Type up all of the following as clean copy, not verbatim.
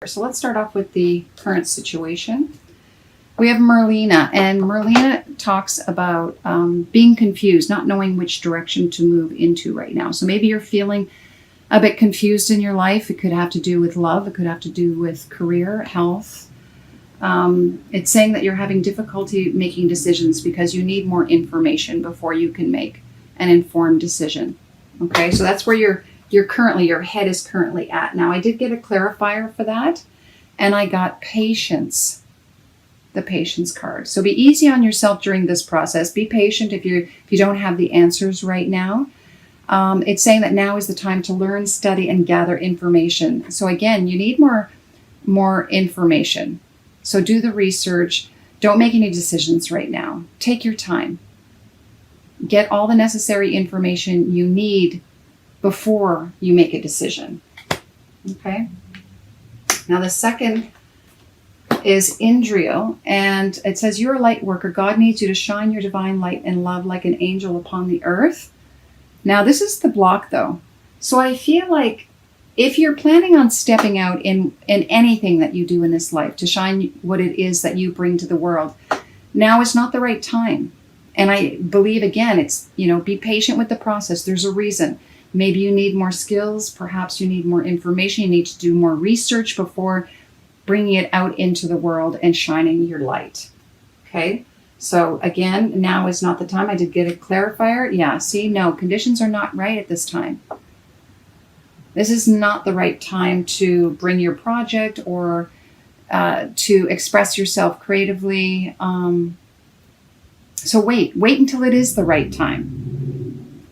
So let's start off with the current situation. We have Merlina, and Merlina talks about being confused, not knowing which direction to move into right now. So maybe you're feeling a bit confused in your life. It could have to do with love. It could have to do with career, health. It's saying that you're having difficulty making decisions because you need more information before you can make an informed decision. Okay, so that's where your head is currently at. Now, I did get a clarifier for that, and I got patience. The patience card. So be easy on yourself during this process. Be patient if you don't have the answers right now. It's saying that now is the time to learn, study, and gather information. So again, you need more information. So do the research. Don't make any decisions right now. Take your time. Get all the necessary information you need before you make a decision. Okay? Now the second is Indriel, and it says, you're a light worker. God needs you to shine your divine light and love like an angel upon the earth. Now, this is the block, though. So I feel like if you're planning on stepping out in anything that you do in this life to shine what it is that you bring to the world, now is not the right time. And I believe, again, it's, be patient with the process. There's a reason. Maybe you need more skills. Perhaps you need more information. You need to do more research before bringing it out into the world and shining your light. Okay? So again, now is not the time. I did get a clarifier. Yeah, see, no, conditions are not right at this time. This is not the right time to bring your project or to express yourself creatively. So wait until it is the right time.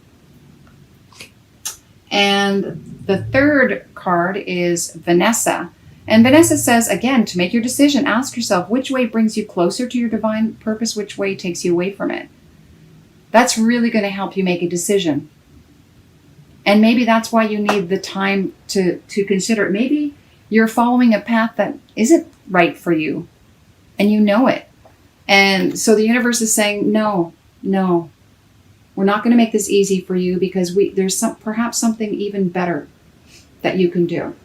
And the third card is Vanessa. And Vanessa says, again, to make your decision, ask yourself which way brings you closer to your divine purpose, which way takes you away from it. That's really going to help you make a decision. And maybe that's why you need the time to consider it. Maybe you're following a path that isn't right for you, and you know it. And so the universe is saying, no, we're not going to make this easy for you because there's perhaps something even better that you can do.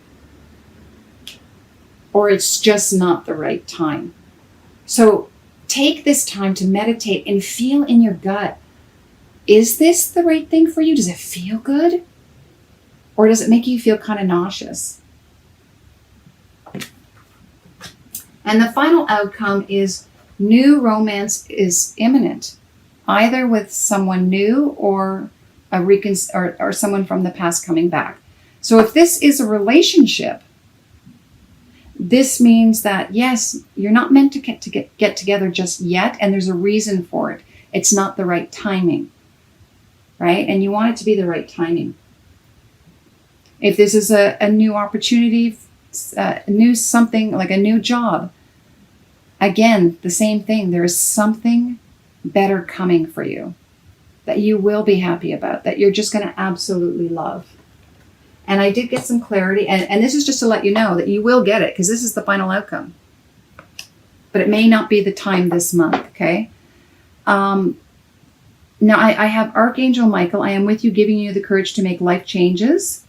Or it's just not the right time. So take this time to meditate and feel in your gut. Is this the right thing for you? Does it feel good? Or does it make you feel kind of nauseous? And the final outcome is new romance is imminent, either with someone new or or someone from the past coming back. So if this is a relationship, this means that, yes, you're not meant to get together just yet, and there's a reason for it. It's not the right timing, right? And you want it to be the right timing. If this is a new opportunity, new something like a new job, again, the same thing. There is something better coming for you that you will be happy about, that you're just going to absolutely love. And I did get some clarity, and this is just to let you know that you will get it, because this is the final outcome. But it may not be the time this month, okay? Now, I have Archangel Michael. I am with you, giving you the courage to make life changes,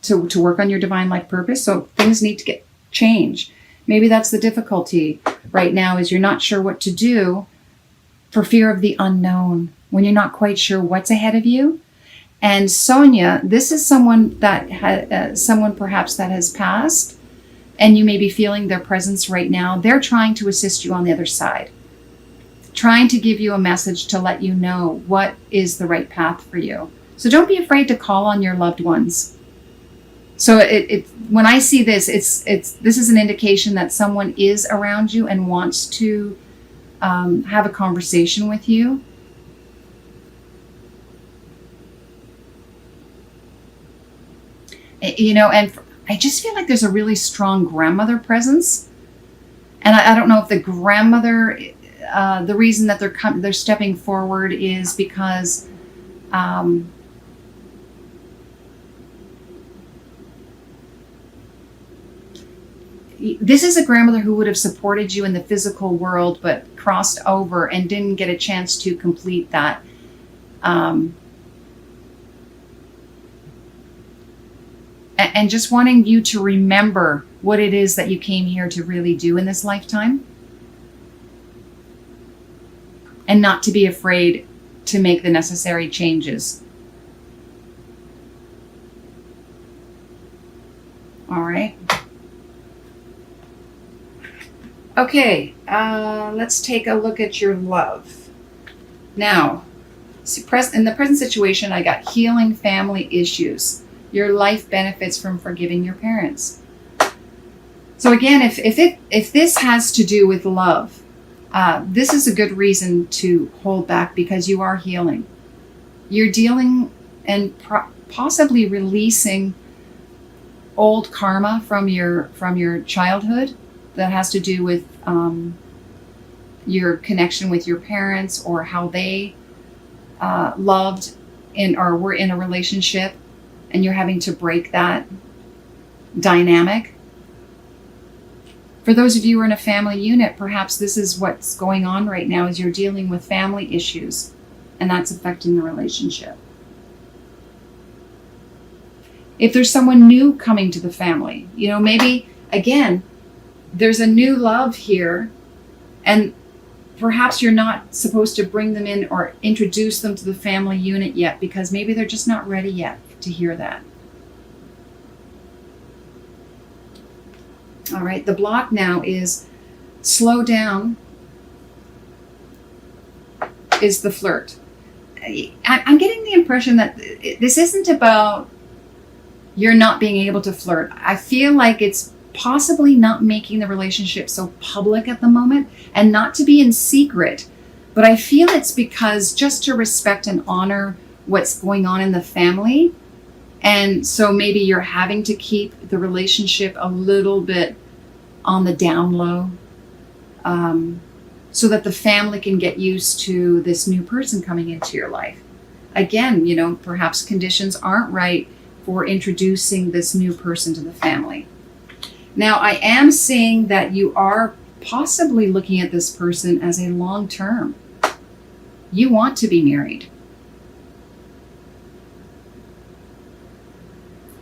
to work on your divine life purpose. So things need to change. Maybe that's the difficulty right now, is you're not sure what to do for fear of the unknown, when you're not quite sure what's ahead of you. And Sonia, this is someone that someone perhaps that has passed, and you may be feeling their presence right now. They're trying to assist you on the other side, trying to give you a message to let you know what is the right path for you. So don't be afraid to call on your loved ones. So when I see this, this is an indication that someone is around you and wants to have a conversation with you. And I just feel like there's a really strong grandmother presence. And I don't know if the grandmother, the reason that they're stepping forward is because this is a grandmother who would have supported you in the physical world, but crossed over and didn't get a chance to complete that. And just wanting you to remember what it is that you came here to really do in this lifetime, and not to be afraid to make the necessary changes. All right. Okay, let's take a look at your love. Now, in the present situation, I got healing family issues. Your life benefits from forgiving your parents. So again, if this has to do with love, this is a good reason to hold back, because you are healing. You're dealing and possibly releasing old karma from your childhood that has to do with your connection with your parents, or how they loved or were in a relationship, and you're having to break that dynamic. For those of you who are in a family unit, perhaps this is what's going on right now, is you're dealing with family issues, and that's affecting the relationship. If there's someone new coming to the family, maybe, again, there's a new love here, and perhaps you're not supposed to bring them in or introduce them to the family unit yet, because maybe they're just not ready yet to hear that. All right, the block now is slow down, is the flirt. I'm getting the impression that this isn't about you're not being able to flirt. I feel like it's possibly not making the relationship so public at the moment, and not to be in secret, but I feel it's because just to respect and honor what's going on in the family. And so maybe you're having to keep the relationship a little bit on the down low, so that the family can get used to this new person coming into your life. Again, perhaps conditions aren't right for introducing this new person to the family. Now, I am seeing that you are possibly looking at this person as a long term. You want to be married.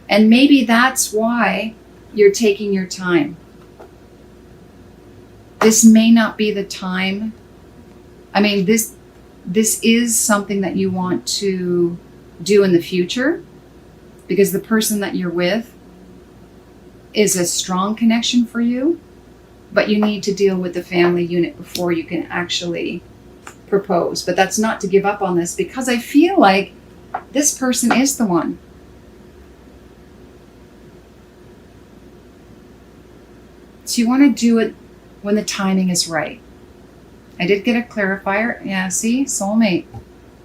And maybe that's why you're taking your time. This may not be the time. I mean, this is something that you want to do in the future, because the person that you're with is a strong connection for you, but you need to deal with the family unit before you can actually propose. But that's not to give up on this, because I feel like this person is the one. So you want to do it when the timing is right. I did get a clarifier. Yeah, see? Soulmate.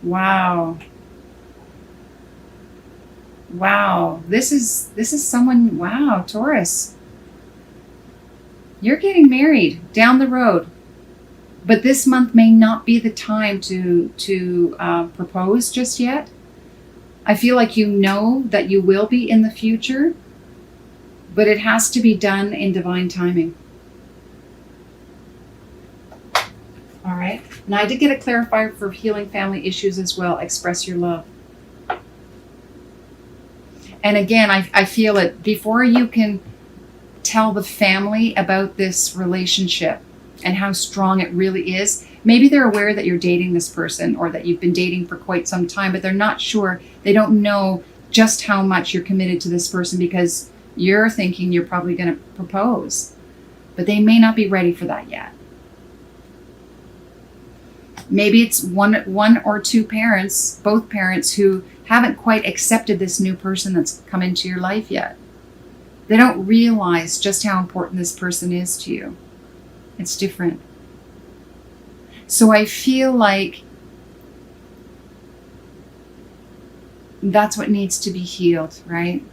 Wow. Wow. This is someone, wow, Taurus. You're getting married down the road. But this month may not be the time to propose just yet. I feel like you know that you will be in the future, but it has to be done in divine timing. All right. Now, I did get a clarifier for healing family issues as well. Express your love. And again, I feel it before you can tell the family about this relationship and how strong it really is. Maybe they're aware that you're dating this person, or that you've been dating for quite some time, but they're not sure. They don't know just how much you're committed to this person, because you're thinking you're probably going to propose, but they may not be ready for that yet. Maybe it's one or two parents, both parents, who haven't quite accepted this new person that's come into your life yet. They don't realize just how important this person is to you. It's different. So I feel like that's what needs to be healed, right?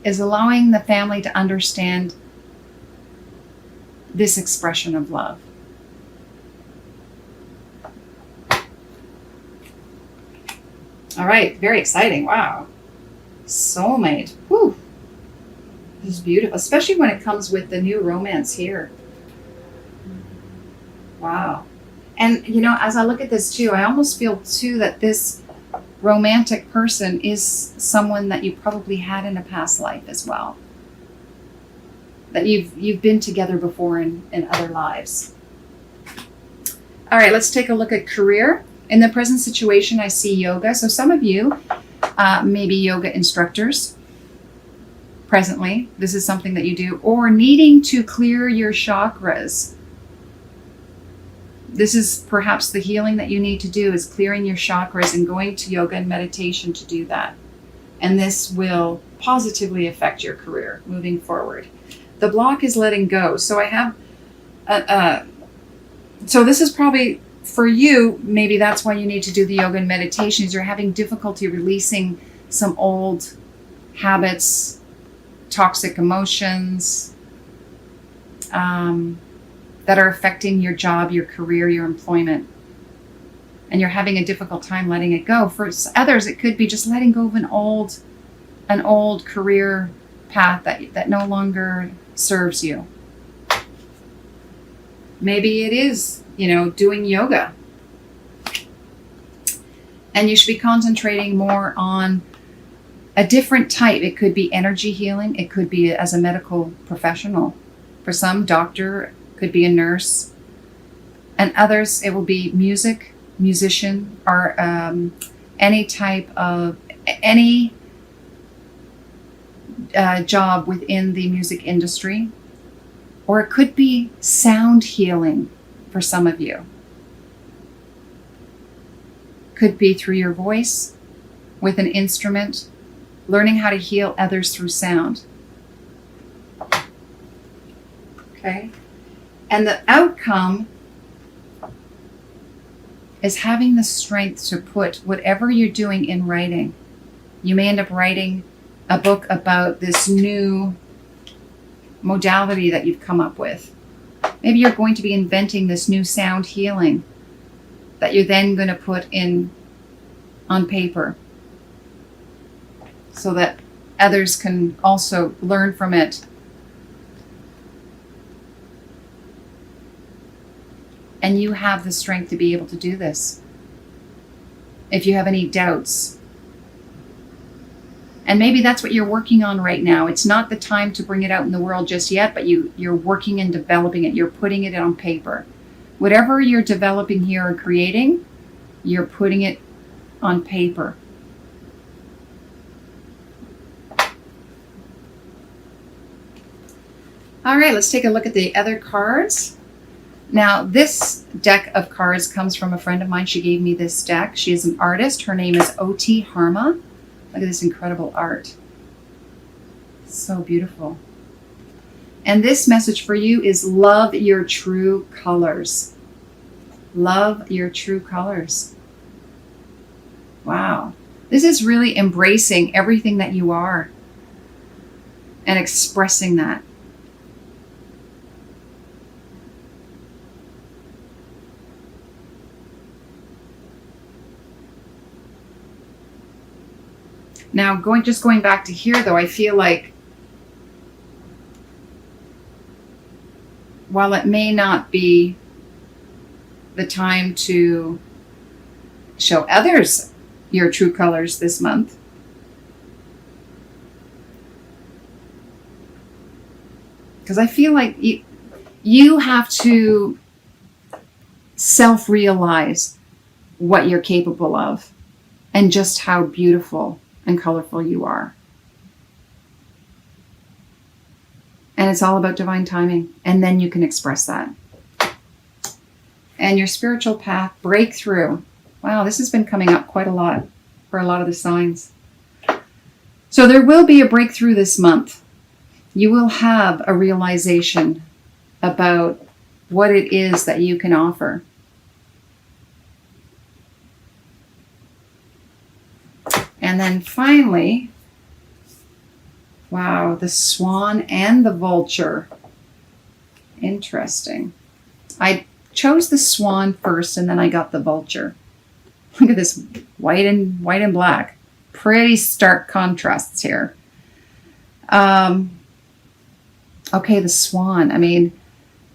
Is allowing the family to understand this expression of love. All right, very exciting. Wow. Soulmate. Whew. This is beautiful, especially when it comes with the new romance here. Wow. And, as I look at this too, I almost feel too that this romantic person is someone that you probably had in a past life as well. That you've been together before in other lives. All right, let's take a look at career. In the present situation, I see yoga. So some of you may be yoga instructors presently. This is something that you do. Or needing to clear your chakras. This is perhaps the healing that you need to do, is clearing your chakras and going to yoga and meditation to do that. And this will positively affect your career moving forward. The block is letting go. So I have, so this is probably for you, maybe that's why you need to do the yoga and meditations. You're having difficulty releasing some old habits, toxic emotions, that are affecting your job, your career, your employment. And you're having a difficult time letting it go. For others, it could be just letting go of an old career path that no longer serves you. Maybe it is, doing yoga. And you should be concentrating more on a different type. It could be energy healing. It could be as a medical professional. For some, doctor, could be a nurse. And others, it will be music, musician, or any type of, any job within the music industry. Or it could be sound healing for some of you. Could be through your voice, with an instrument, learning how to heal others through sound. Okay? And the outcome is having the strength to put whatever you're doing in writing. You may end up writing a book about this new modality that you've come up with. Maybe you're going to be inventing this new sound healing that you're then going to put on paper so that others can also learn from it. And you have the strength to be able to do this. If you have any doubts. And maybe that's what you're working on right now. It's not the time to bring it out in the world just yet, but you're working and developing it. You're putting it on paper. Whatever you're developing here or creating, you're putting it on paper. All right, let's take a look at the other cards. Now, this deck of cards comes from a friend of mine. She gave me this deck. She is an artist. Her name is O.T. Harma. Look at this incredible art. So beautiful. And this message for you is love your true colors. Love your true colors. Wow. This is really embracing everything that you are and expressing that. Now, going back to here, though, I feel like while it may not be the time to show others your true colors this month, because I feel like you have to self-realize what you're capable of and just how beautiful and colorful you are. And it's all about divine timing. And then you can express that. And your spiritual path, breakthrough. Wow, this has been coming up quite a lot for a lot of the signs. So there will be a breakthrough this month. You will have a realization about what it is that you can offer. And then finally, wow, the swan and the vulture. Interesting. I chose the swan first and then I got the vulture. Look at this white and black. Pretty stark contrasts here. Okay, the swan. I mean,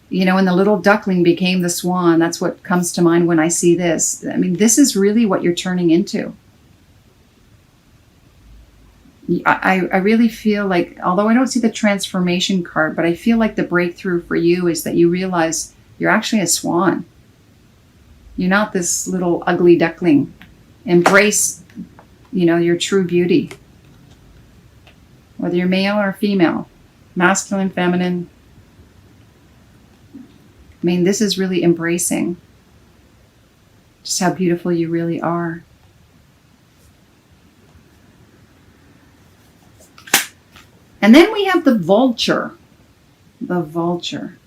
when the little duckling became the swan, that's what comes to mind when I see this. I mean, this is really what you're turning into. I really feel like, although I don't see the transformation card, but I feel like the breakthrough for you is that you realize you're actually a swan. You're not this little ugly duckling. Embrace, your true beauty. Whether you're male or female, masculine, feminine. I mean, this is really embracing just how beautiful you really are. And then we have the vulture. The vulture.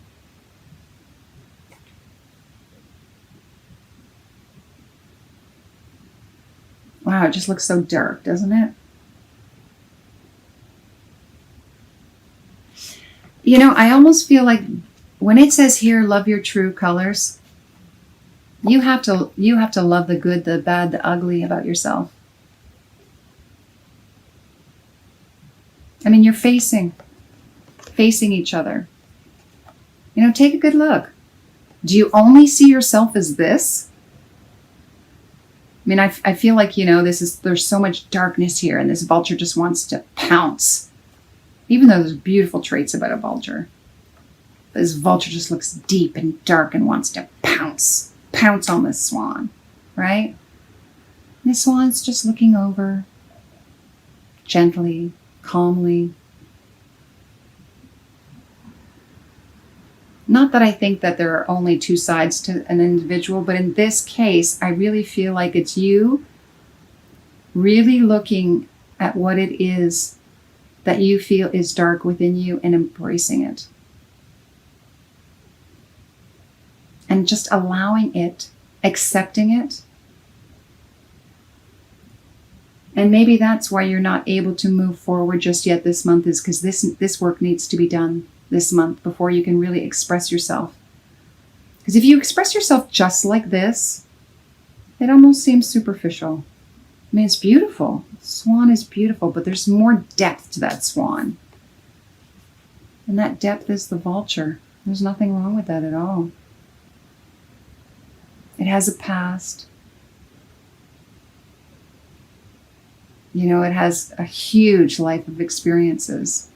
Wow, it just looks so dark, doesn't it? I almost feel like when it says here, love your true colors, you have to love the good, the bad, the ugly about yourself. I mean, you're facing each other. Take a good look. Do you only see yourself as this? I mean, I feel like, there's so much darkness here, and this vulture just wants to pounce. Even though there's beautiful traits about a vulture. This vulture just looks deep and dark and wants to pounce on this swan, right? And the swan's just looking over, gently, calmly. Not that I think that there are only two sides to an individual, but in this case, I really feel like it's you really looking at what it is that you feel is dark within you and embracing it. And just allowing it, accepting it. And maybe that's why you're not able to move forward just yet this month, is because this work needs to be done this month before you can really express yourself. Because if you express yourself just like this, it almost seems superficial. I mean, it's beautiful. Swan is beautiful, but there's more depth to that swan. And that depth is the vulture. There's nothing wrong with that at all. It has a past. It has a huge life of experiences.